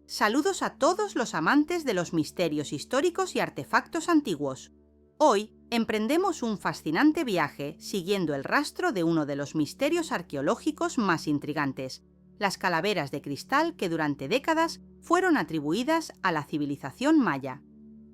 Saludos a todos los amantes de los misterios históricos y artefactos antiguos. Hoy emprendemos un fascinante viaje siguiendo el rastro de uno de los misterios arqueológicos más intrigantes, las calaveras de cristal que durante décadas fueron atribuidas a la civilización maya.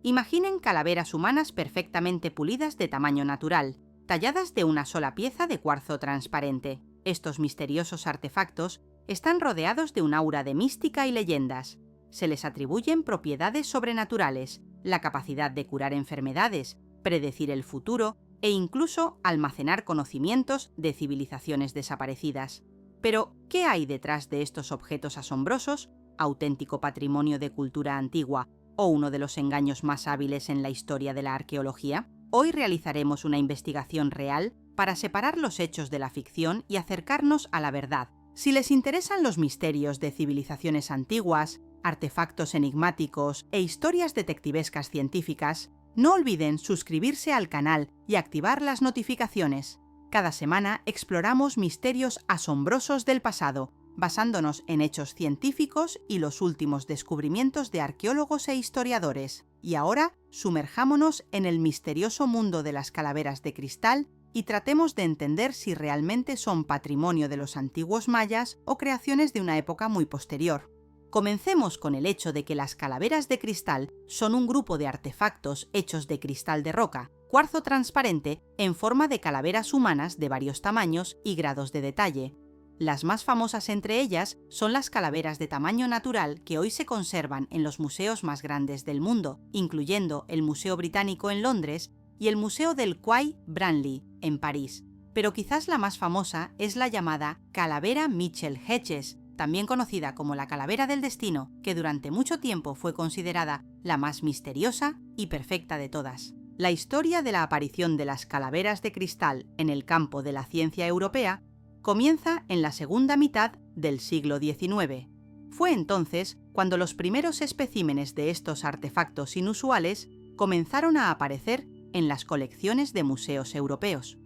Imaginen calaveras humanas perfectamente pulidas de tamaño natural, talladas de una sola pieza de cuarzo transparente. Estos misteriosos artefactos están rodeados de un aura de mística y leyendas. Se les atribuyen propiedades sobrenaturales, la capacidad de curar enfermedades, predecir el futuro e incluso almacenar conocimientos de civilizaciones desaparecidas. Pero, ¿qué hay detrás de estos objetos asombrosos, auténtico patrimonio de cultura antigua o uno de los engaños más hábiles en la historia de la arqueología? Hoy realizaremos una investigación real para separar los hechos de la ficción y acercarnos a la verdad. Si les interesan los misterios de civilizaciones antiguas, artefactos enigmáticos e historias detectivescas científicas, no olviden suscribirse al canal y activar las notificaciones. Cada semana exploramos misterios asombrosos del pasado, basándonos en hechos científicos y los últimos descubrimientos de arqueólogos e historiadores. Y ahora, sumerjámonos en el misterioso mundo de las calaveras de cristal y tratemos de entender si realmente son patrimonio de los antiguos mayas o creaciones de una época muy posterior. Comencemos con el hecho de que las calaveras de cristal son un grupo de artefactos hechos de cristal de roca, cuarzo transparente, en forma de calaveras humanas de varios tamaños y grados de detalle. Las más famosas entre ellas son las calaveras de tamaño natural que hoy se conservan en los museos más grandes del mundo, incluyendo el Museo Británico en Londres y el Museo del Quai Branly, en París. Pero quizás la más famosa es la llamada calavera Mitchell-Hedges, también conocida como la calavera del destino, que durante mucho tiempo fue considerada la más misteriosa y perfecta de todas. La historia de la aparición de las calaveras de cristal en el campo de la ciencia europea comienza en la segunda mitad del siglo XIX. Fue entonces cuando los primeros especímenes de estos artefactos inusuales comenzaron a aparecer en las colecciones de museos europeos.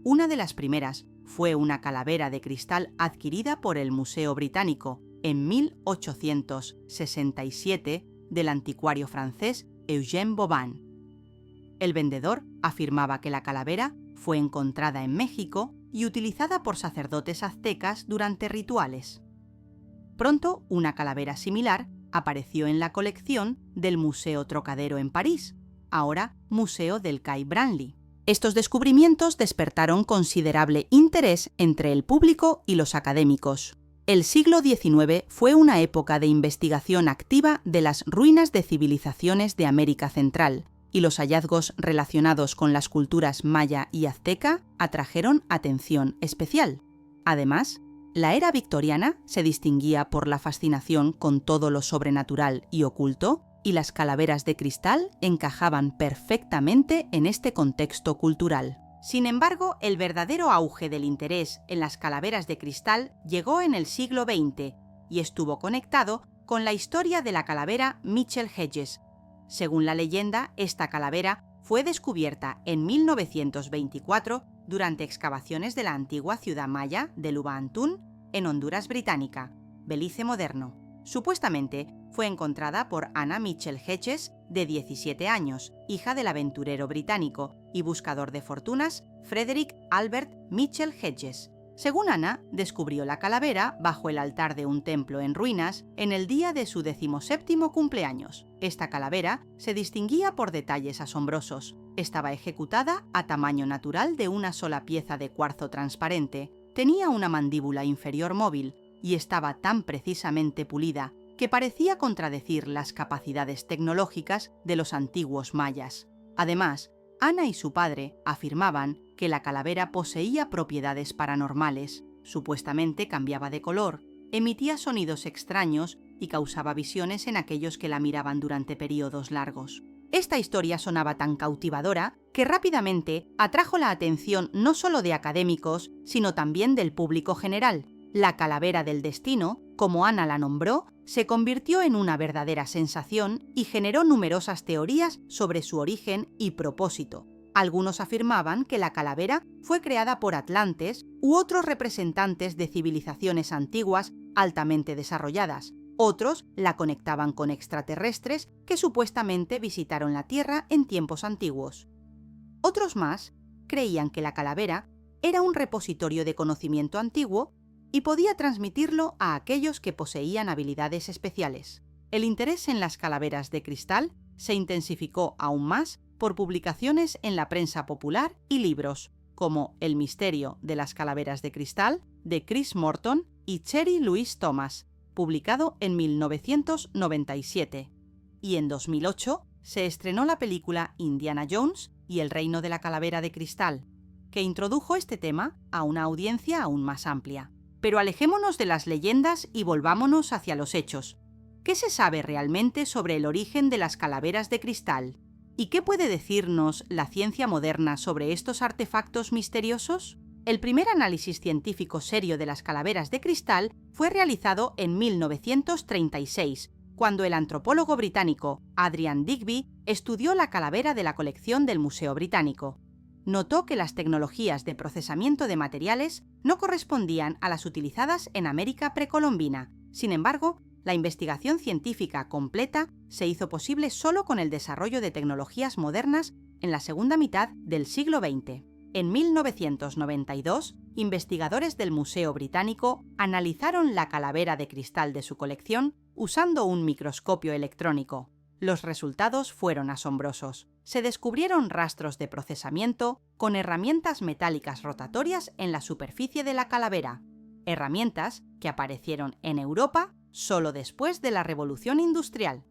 Una de las primeras fue una calavera de cristal adquirida por el Museo Británico en 1867 del anticuario francés Eugène Boban. El vendedor afirmaba que la calavera fue encontrada en México y utilizada por sacerdotes aztecas durante rituales. Pronto, una calavera similar apareció en la colección del Museo Trocadero en París, ahora Museo del Quai Branly. Estos descubrimientos despertaron considerable interés entre el público y los académicos. El siglo XIX fue una época de investigación activa de las ruinas de civilizaciones de América Central, y los hallazgos relacionados con las culturas maya y azteca atrajeron atención especial. Además, la era victoriana se distinguía por la fascinación con todo lo sobrenatural y oculto, y las calaveras de cristal encajaban perfectamente en este contexto cultural. Sin embargo, el verdadero auge del interés en las calaveras de cristal llegó en el siglo XX y estuvo conectado con la historia de la calavera Mitchell-Hedges. Según la leyenda, esta calavera fue descubierta en 1924 durante excavaciones de la antigua ciudad maya de Lubantún, en Honduras Británica, Belice moderno. Supuestamente fue encontrada por Anna Mitchell-Hedges, de 17 años, hija del aventurero británico y buscador de fortunas Frederick Albert Mitchell-Hedges. Según Anna, descubrió la calavera bajo el altar de un templo en ruinas en el día de su 17º cumpleaños. Esta calavera se distinguía por detalles asombrosos. Estaba ejecutada a tamaño natural de una sola pieza de cuarzo transparente, tenía una mandíbula inferior móvil y estaba tan precisamente pulida que parecía contradecir las capacidades tecnológicas de los antiguos mayas. Además, Ana y su padre afirmaban que la calavera poseía propiedades paranormales. Supuestamente cambiaba de color, emitía sonidos extraños y causaba visiones en aquellos que la miraban durante periodos largos. Esta historia sonaba tan cautivadora que rápidamente atrajo la atención no solo de académicos, sino también del público general. La calavera del destino, como Ana la nombró, se convirtió en una verdadera sensación y generó numerosas teorías sobre su origen y propósito. Algunos afirmaban que la calavera fue creada por atlantes u otros representantes de civilizaciones antiguas altamente desarrolladas. Otros la conectaban con extraterrestres que supuestamente visitaron la Tierra en tiempos antiguos. Otros más creían que la calavera era un repositorio de conocimiento antiguo y podía transmitirlo a aquellos que poseían habilidades especiales. El interés en las calaveras de cristal se intensificó aún más por publicaciones en la prensa popular y libros, como El misterio de las calaveras de cristal, de Chris Morton y Cherry Louise Thomas, publicado en 1997. Y en 2008 se estrenó la película Indiana Jones y el reino de la calavera de cristal, que introdujo este tema a una audiencia aún más amplia. Pero alejémonos de las leyendas y volvámonos hacia los hechos. ¿Qué se sabe realmente sobre el origen de las calaveras de cristal? ¿Y qué puede decirnos la ciencia moderna sobre estos artefactos misteriosos? El primer análisis científico serio de las calaveras de cristal fue realizado en 1936, cuando el antropólogo británico Adrian Digby estudió la calavera de la colección del Museo Británico. Notó que las tecnologías de procesamiento de materiales no correspondían a las utilizadas en América precolombina. Sin embargo, la investigación científica completa se hizo posible solo con el desarrollo de tecnologías modernas en la segunda mitad del siglo XX. En 1992, investigadores del Museo Británico analizaron la calavera de cristal de su colección usando un microscopio electrónico. Los resultados fueron asombrosos. Se descubrieron rastros de procesamiento con herramientas metálicas rotatorias en la superficie de la calavera, herramientas que aparecieron en Europa solo después de la Revolución Industrial.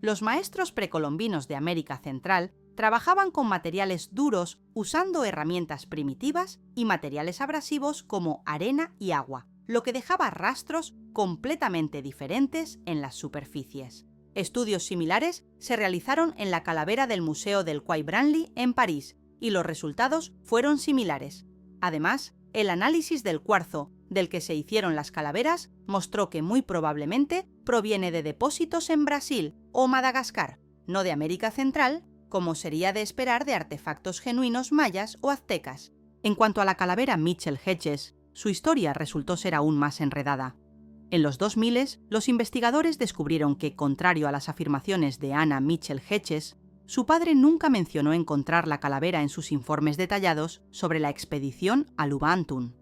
Los maestros precolombinos de América Central trabajaban con materiales duros usando herramientas primitivas y materiales abrasivos como arena y agua, lo que dejaba rastros completamente diferentes en las superficies. Estudios similares se realizaron en la calavera del Museo del Quai Branly en París y los resultados fueron similares. Además, el análisis del cuarzo del que se hicieron las calaveras mostró que muy probablemente proviene de depósitos en Brasil o Madagascar, no de América Central, como sería de esperar de artefactos genuinos mayas o aztecas. En cuanto a la calavera Mitchell Hedges, su historia resultó ser aún más enredada. En los 2000, los investigadores descubrieron que, contrario a las afirmaciones de Anna Mitchell Hedges, su padre nunca mencionó encontrar la calavera en sus informes detallados sobre la expedición a Lubantún.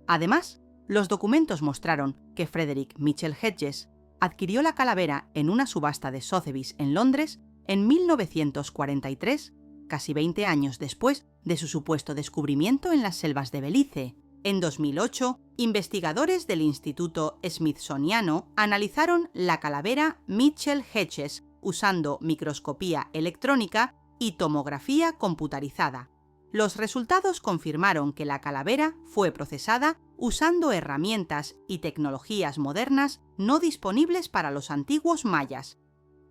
Además, los documentos mostraron que Frederick Mitchell Hedges adquirió la calavera en una subasta de Sotheby's en Londres en 1943, casi 20 años después de su supuesto descubrimiento en las selvas de Belice. En 2008, investigadores del Instituto Smithsoniano analizaron la calavera Mitchell Hedges usando microscopía electrónica y tomografía computarizada. Los resultados confirmaron que la calavera fue procesada usando herramientas y tecnologías modernas no disponibles para los antiguos mayas.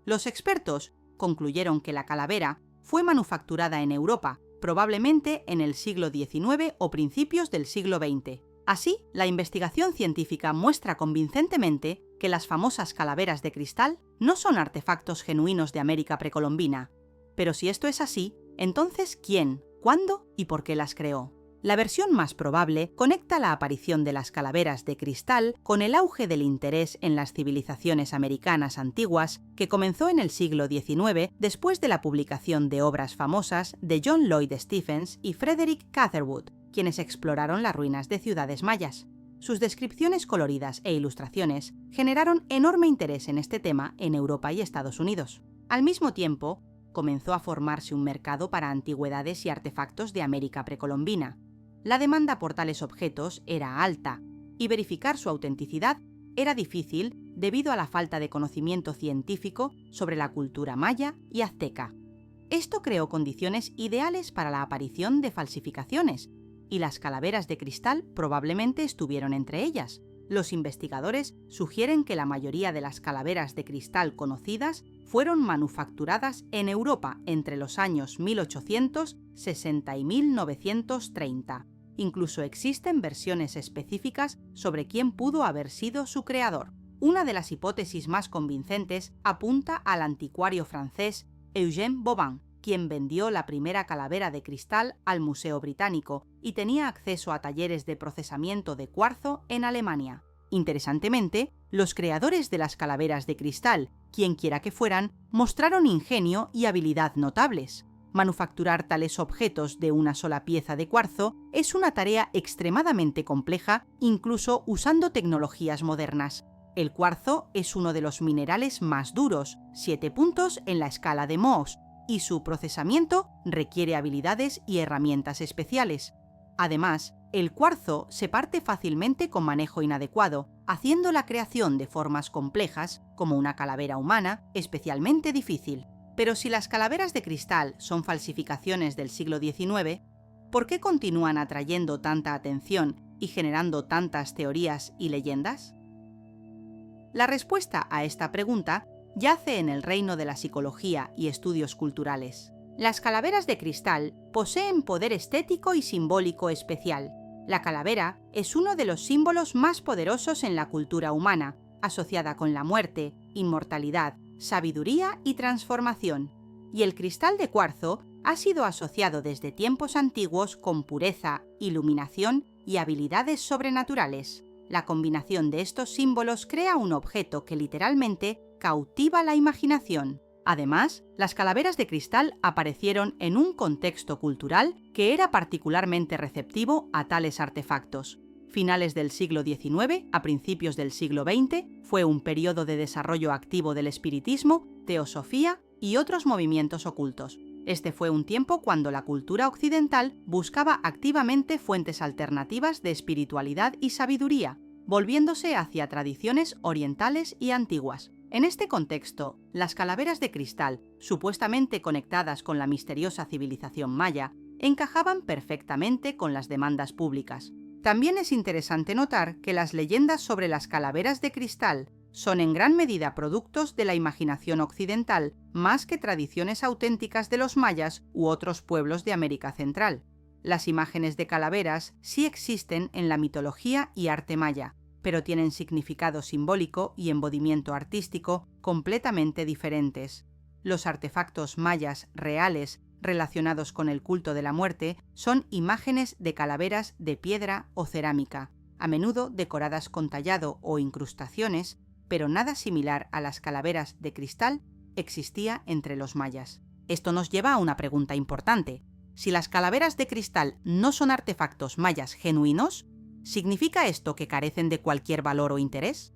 Los expertos concluyeron que la calavera fue manufacturada en Europa, probablemente en el siglo XIX o principios del siglo XX. Así, la investigación científica muestra convincentemente que las famosas calaveras de cristal no son artefactos genuinos de América precolombina. Pero si esto es así, entonces ¿quién, cuándo y por qué las creó? La versión más probable conecta la aparición de las calaveras de cristal con el auge del interés en las civilizaciones americanas antiguas que comenzó en el siglo XIX después de la publicación de obras famosas de John Lloyd Stephens y Frederick Catherwood, quienes exploraron las ruinas de ciudades mayas. Sus descripciones coloridas e ilustraciones generaron enorme interés en este tema en Europa y Estados Unidos. Al mismo tiempo, comenzó a formarse un mercado para antigüedades y artefactos de América precolombina. La demanda por tales objetos era alta, y verificar su autenticidad era difícil debido a la falta de conocimiento científico sobre la cultura maya y azteca. Esto creó condiciones ideales para la aparición de falsificaciones, y las calaveras de cristal probablemente estuvieron entre ellas. Los investigadores sugieren que la mayoría de las calaveras de cristal conocidas fueron manufacturadas en Europa entre los años 1860 y 1930. Incluso existen versiones específicas sobre quién pudo haber sido su creador. Una de las hipótesis más convincentes apunta al anticuario francés Eugène Boban, quien vendió la primera calavera de cristal al Museo Británico y tenía acceso a talleres de procesamiento de cuarzo en Alemania. Interesantemente, los creadores de las calaveras de cristal, quienquiera que fueran, mostraron ingenio y habilidad notables. Manufacturar tales objetos de una sola pieza de cuarzo es una tarea extremadamente compleja, incluso usando tecnologías modernas. El cuarzo es uno de los minerales más duros, 7 puntos en la escala de Mohs, y su procesamiento requiere habilidades y herramientas especiales. Además, el cuarzo se parte fácilmente con manejo inadecuado, haciendo la creación de formas complejas, como una calavera humana, especialmente difícil. Pero si las calaveras de cristal son falsificaciones del siglo XIX, ¿por qué continúan atrayendo tanta atención y generando tantas teorías y leyendas? La respuesta a esta pregunta yace en el reino de la psicología y estudios culturales. Las calaveras de cristal poseen poder estético y simbólico especial. La calavera es uno de los símbolos más poderosos en la cultura humana, asociada con la muerte, inmortalidad, sabiduría y transformación. Y el cristal de cuarzo ha sido asociado desde tiempos antiguos con pureza, iluminación y habilidades sobrenaturales. La combinación de estos símbolos crea un objeto que literalmente cautiva la imaginación. Además, las calaveras de cristal aparecieron en un contexto cultural que era particularmente receptivo a tales artefactos. Finales del siglo XIX a principios del siglo XX fue un periodo de desarrollo activo del espiritismo, teosofía y otros movimientos ocultos. Este fue un tiempo cuando la cultura occidental buscaba activamente fuentes alternativas de espiritualidad y sabiduría, volviéndose hacia tradiciones orientales y antiguas. En este contexto, las calaveras de cristal, supuestamente conectadas con la misteriosa civilización maya, encajaban perfectamente con las demandas públicas. También es interesante notar que las leyendas sobre las calaveras de cristal son en gran medida productos de la imaginación occidental, más que tradiciones auténticas de los mayas u otros pueblos de América Central. Las imágenes de calaveras sí existen en la mitología y arte maya, pero tienen significado simbólico y embodimiento artístico completamente diferentes. Los artefactos mayas reales relacionados con el culto de la muerte son imágenes de calaveras de piedra o cerámica, a menudo decoradas con tallado o incrustaciones, pero nada similar a las calaveras de cristal existía entre los mayas. Esto nos lleva a una pregunta importante. Si las calaveras de cristal no son artefactos mayas genuinos, ¿significa esto que carecen de cualquier valor o interés?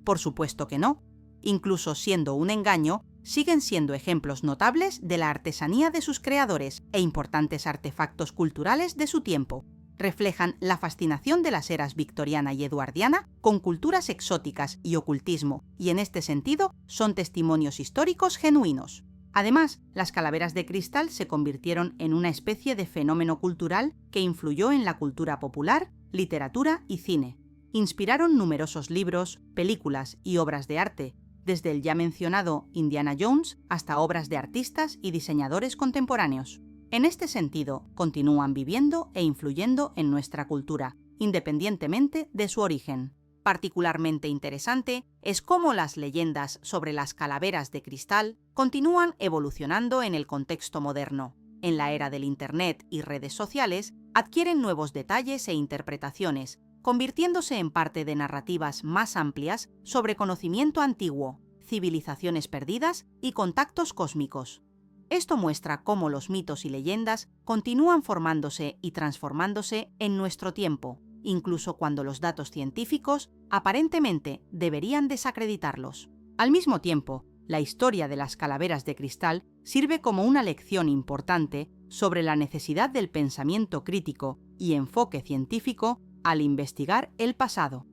Por supuesto que no. Incluso siendo un engaño, siguen siendo ejemplos notables de la artesanía de sus creadores e importantes artefactos culturales de su tiempo. Reflejan la fascinación de las eras victoriana y eduardiana con culturas exóticas y ocultismo, y en este sentido son testimonios históricos genuinos. Además, las calaveras de cristal se convirtieron en una especie de fenómeno cultural que influyó en la cultura popular, literatura y cine. Inspiraron numerosos libros, películas y obras de arte, desde el ya mencionado Indiana Jones hasta obras de artistas y diseñadores contemporáneos. En este sentido, continúan viviendo e influyendo en nuestra cultura, independientemente de su origen. Particularmente interesante es cómo las leyendas sobre las calaveras de cristal continúan evolucionando en el contexto moderno. En la era del Internet y redes sociales, adquieren nuevos detalles e interpretaciones, convirtiéndose en parte de narrativas más amplias sobre conocimiento antiguo, civilizaciones perdidas y contactos cósmicos. Esto muestra cómo los mitos y leyendas continúan formándose y transformándose en nuestro tiempo, incluso cuando los datos científicos aparentemente deberían desacreditarlos. Al mismo tiempo, la historia de las calaveras de cristal sirve como una lección importante sobre la necesidad del pensamiento crítico y enfoque científico al investigar el pasado.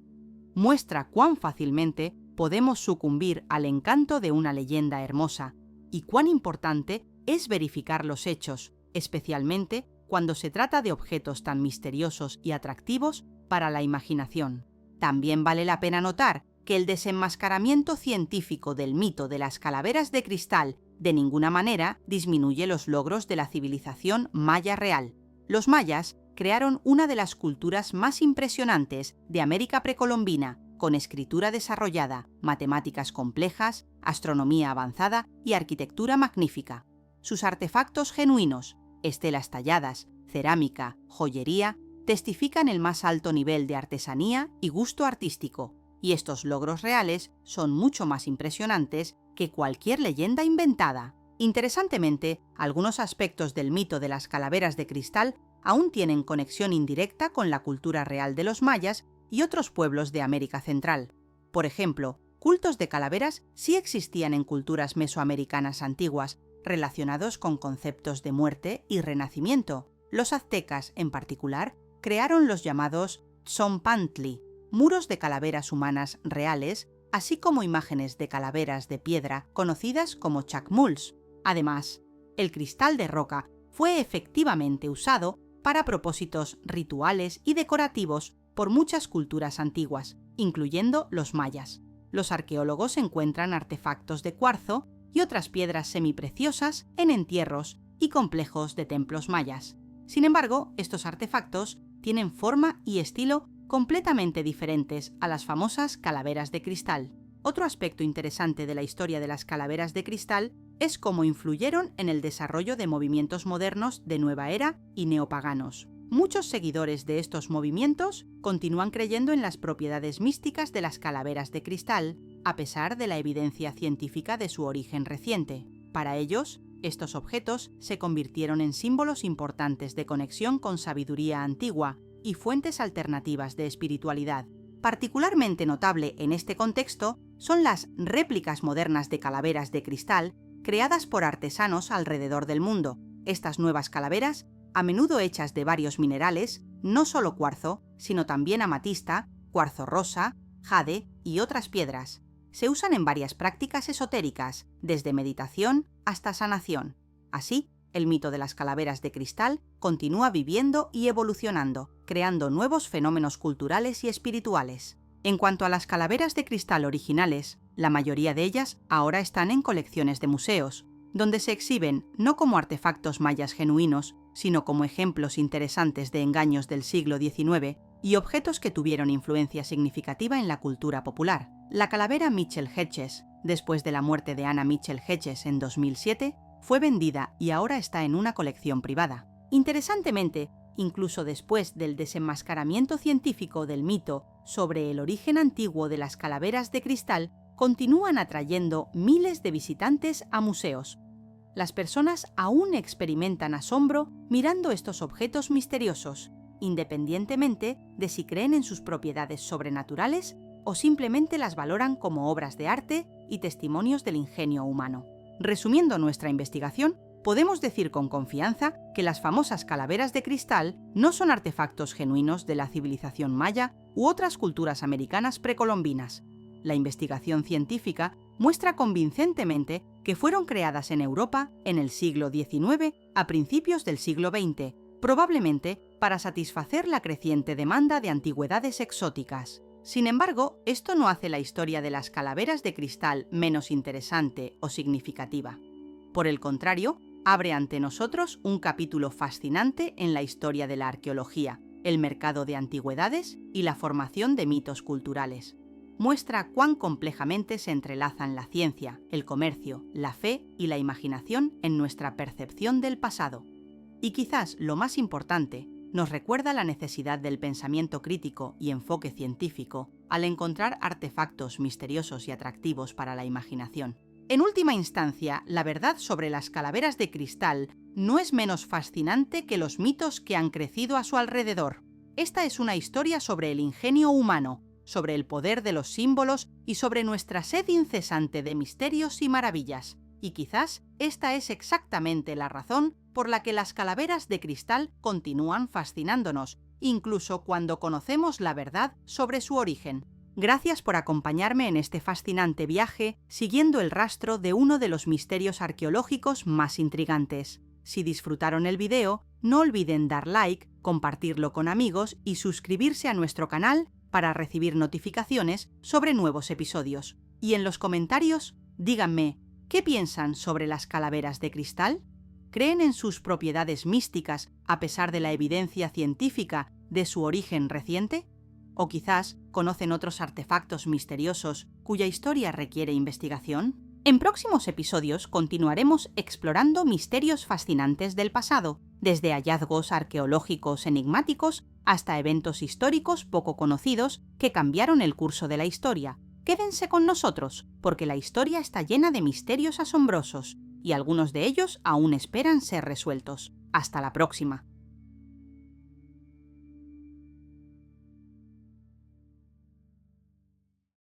Muestra cuán fácilmente podemos sucumbir al encanto de una leyenda hermosa y cuán importante es verificar los hechos, especialmente cuando se trata de objetos tan misteriosos y atractivos para la imaginación. También vale la pena notar que el desenmascaramiento científico del mito de las calaveras de cristal de ninguna manera disminuye los logros de la civilización maya real. Los mayas crearon una de las culturas más impresionantes de América precolombina, con escritura desarrollada, matemáticas complejas, astronomía avanzada y arquitectura magnífica. Sus artefactos genuinos, estelas talladas, cerámica, joyería, testifican el más alto nivel de artesanía y gusto artístico. y estos logros reales son mucho más impresionantes que cualquier leyenda inventada. Interesantemente, algunos aspectos del mito de las calaveras de cristal aún tienen conexión indirecta con la cultura real de los mayas y otros pueblos de América Central. Por ejemplo, cultos de calaveras sí existían en culturas mesoamericanas antiguas, relacionados con conceptos de muerte y renacimiento. Los aztecas, en particular, crearon los llamados tzompantli, muros de calaveras humanas reales, así como imágenes de calaveras de piedra conocidas como chacmuls. Además, el cristal de roca fue efectivamente usado para propósitos rituales y decorativos por muchas culturas antiguas, incluyendo los mayas. Los arqueólogos encuentran artefactos de cuarzo y otras piedras semipreciosas en entierros y complejos de templos mayas. Sin embargo, estos artefactos tienen forma y estilo completamente diferentes a las famosas calaveras de cristal. Otro aspecto interesante de la historia de las calaveras de cristal es cómo influyeron en el desarrollo de movimientos modernos de nueva era y neopaganos. Muchos seguidores de estos movimientos continúan creyendo en las propiedades místicas de las calaveras de cristal, a pesar de la evidencia científica de su origen reciente. Para ellos, estos objetos se convirtieron en símbolos importantes de conexión con sabiduría antigua y fuentes alternativas de espiritualidad. Particularmente notable en este contexto son las réplicas modernas de calaveras de cristal creadas por artesanos alrededor del mundo. Estas nuevas calaveras, a menudo hechas de varios minerales, no solo cuarzo, sino también amatista, cuarzo rosa, jade y otras piedras. Se usan en varias prácticas esotéricas, desde meditación hasta sanación. Así, el mito de las calaveras de cristal continúa viviendo y evolucionando, creando nuevos fenómenos culturales y espirituales. En cuanto a las calaveras de cristal originales, la mayoría de ellas ahora están en colecciones de museos, donde se exhiben no como artefactos mayas genuinos, sino como ejemplos interesantes de engaños del siglo XIX y objetos que tuvieron influencia significativa en la cultura popular. La calavera Mitchell Hedges, después de la muerte de Anna Mitchell Hedges en 2007, fue vendida y ahora está en una colección privada. Interesantemente, incluso después del desenmascaramiento científico del mito sobre el origen antiguo de las calaveras de cristal, continúan atrayendo miles de visitantes a museos. Las personas aún experimentan asombro mirando estos objetos misteriosos, independientemente de si creen en sus propiedades sobrenaturales o simplemente las valoran como obras de arte y testimonios del ingenio humano. Resumiendo nuestra investigación, podemos decir con confianza que las famosas calaveras de cristal no son artefactos genuinos de la civilización maya u otras culturas americanas precolombinas. La investigación científica muestra convincentemente que fueron creadas en Europa en el siglo XIX a principios del siglo XX, probablemente para satisfacer la creciente demanda de antigüedades exóticas. Sin embargo, esto no hace la historia de las calaveras de cristal menos interesante o significativa. Por el contrario, abre ante nosotros un capítulo fascinante en la historia de la arqueología, el mercado de antigüedades y la formación de mitos culturales. Muestra cuán complejamente se entrelazan la ciencia, el comercio, la fe y la imaginación en nuestra percepción del pasado. Y quizás lo más importante, nos recuerda la necesidad del pensamiento crítico y enfoque científico al encontrar artefactos misteriosos y atractivos para la imaginación. En última instancia, la verdad sobre las calaveras de cristal no es menos fascinante que los mitos que han crecido a su alrededor. Esta es una historia sobre el ingenio humano, sobre el poder de los símbolos y sobre nuestra sed incesante de misterios y maravillas. Y quizás esta es exactamente la razón por la que las calaveras de cristal continúan fascinándonos, incluso cuando conocemos la verdad sobre su origen. Gracias por acompañarme en este fascinante viaje, siguiendo el rastro de uno de los misterios arqueológicos más intrigantes. Si disfrutaron el video, no olviden dar like, compartirlo con amigos y suscribirse a nuestro canal para recibir notificaciones sobre nuevos episodios. Y en los comentarios, díganme, ¿qué piensan sobre las calaveras de cristal? ¿Creen en sus propiedades místicas a pesar de la evidencia científica de su origen reciente? ¿O quizás conocen otros artefactos misteriosos cuya historia requiere investigación? En próximos episodios continuaremos explorando misterios fascinantes del pasado, desde hallazgos arqueológicos enigmáticos hasta eventos históricos poco conocidos que cambiaron el curso de la historia. Quédense con nosotros, porque la historia está llena de misterios asombrosos, y algunos de ellos aún esperan ser resueltos. Hasta la próxima.